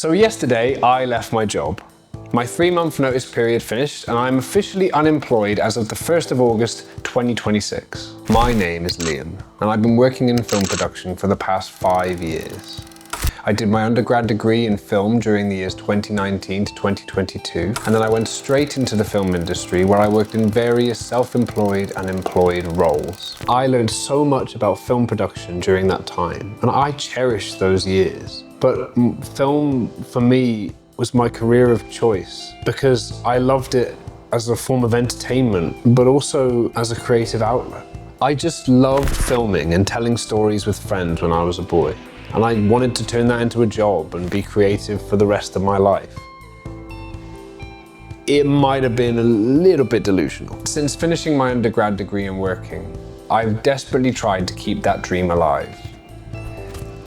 So yesterday, I left my job. My 3-month notice period finished and I'm officially unemployed as of the 1st of August, 2026. My name is Liam and I've been working in film production for the past 5 years. I did my undergrad degree in film during the years 2019 to 2022, and then I went straight into the film industry where I worked in various self-employed and employed roles. I learned so much about film production during that time, and I cherish those years. But film, for me, was my career of choice because I loved it as a form of entertainment, but also as a creative outlet. I just loved filming and telling stories with friends when I was a boy. And I wanted to turn that into a job and be creative for the rest of my life. It might have been a little bit delusional. Since finishing my undergrad degree and working, I've desperately tried to keep that dream alive.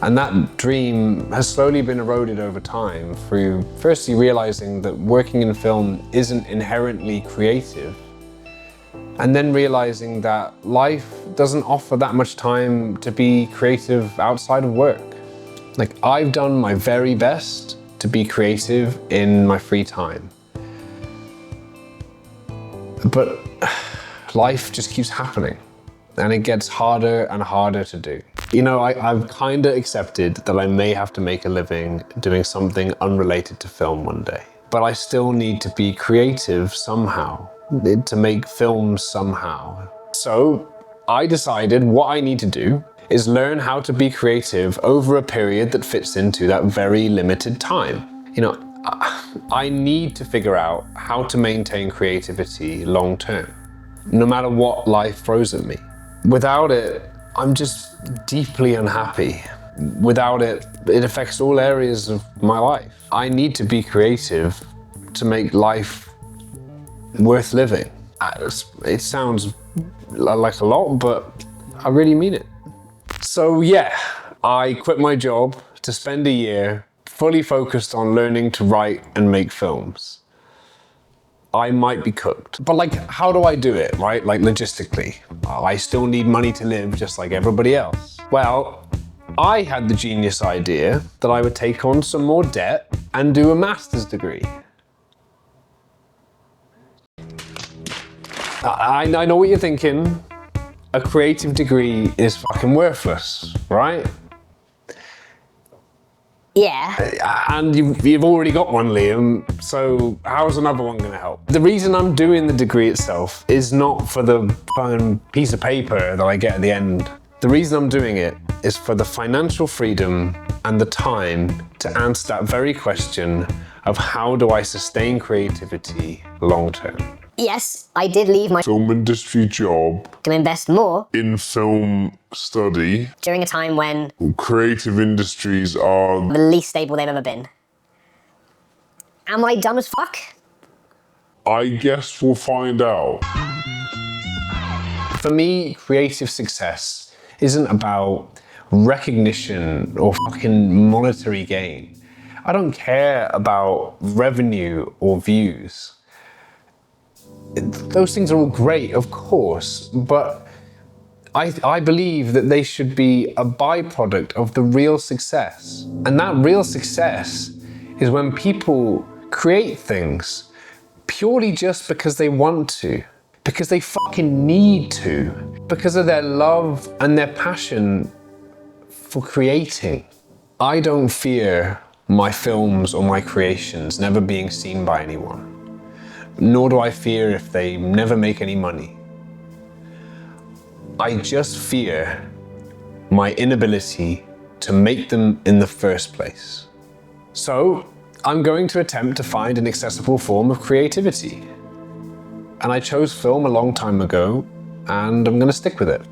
And that dream has slowly been eroded over time through firstly realizing that working in film isn't inherently creative, and then realizing that life doesn't offer that much time to be creative outside of work. Like, I've done my very best to be creative in my free time. But life just keeps happening and it gets harder and harder to do. You know, I've kind of accepted that I may have to make a living doing something unrelated to film one day, but I still need to be creative somehow, to make films somehow. So I decided what I need to do is learn how to be creative over a period that fits into that very limited time. You know, I need to figure out how to maintain creativity long term, no matter what life throws at me. Without it, I'm just deeply unhappy. Without it, it affects all areas of my life. I need to be creative to make life worth living. It sounds like a lot, but I really mean it. So yeah, I quit my job to spend a year fully focused on learning to write and make films. I might be cooked, but like, how do I do it, right? Like logistically, I still need money to live just like everybody else. Well, I had the genius idea that I would take on some more debt and do a master's degree. I know what you're thinking. A creative degree is fucking worthless, right? Yeah. And you've already got one, Liam, so how's another one gonna help? The reason I'm doing the degree itself is not for the fun piece of paper that I get at the end. The reason I'm doing it is for the financial freedom and the time to answer that very question of how do I sustain creativity long term? Yes, I did leave my film industry job to invest more in film study. during a time when Creative industries are the least stable they've ever been. Am I dumb as fuck? I guess we'll find out. For me, creative success isn't about recognition or fucking monetary gain. I don't care about revenue or views. Those things are all great, of course, but I believe that they should be a byproduct of the real success. And that real success is when people create things purely just because they want to, because they fucking need to, because of their love and their passion for creating. I don't fear my films or my creations never being seen by anyone. Nor do I fear if they never make any money. I just fear my inability to make them in the first place. So I'm going to attempt to find an accessible form of creativity. And I chose film a long time ago, and I'm gonna stick with it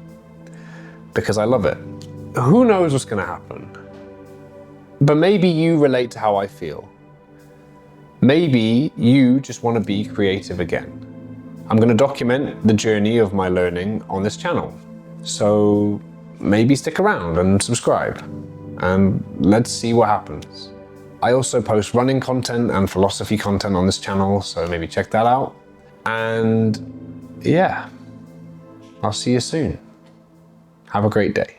because I love it. Who knows what's gonna happen? But maybe you relate to how I feel. Maybe you just want to be creative again. I'm going to document the journey of my learning on this channel. So maybe stick around and subscribe, and let's see what happens. I also post running content and philosophy content on this channel, so maybe check that out. And yeah, I'll see you soon. Have a great day.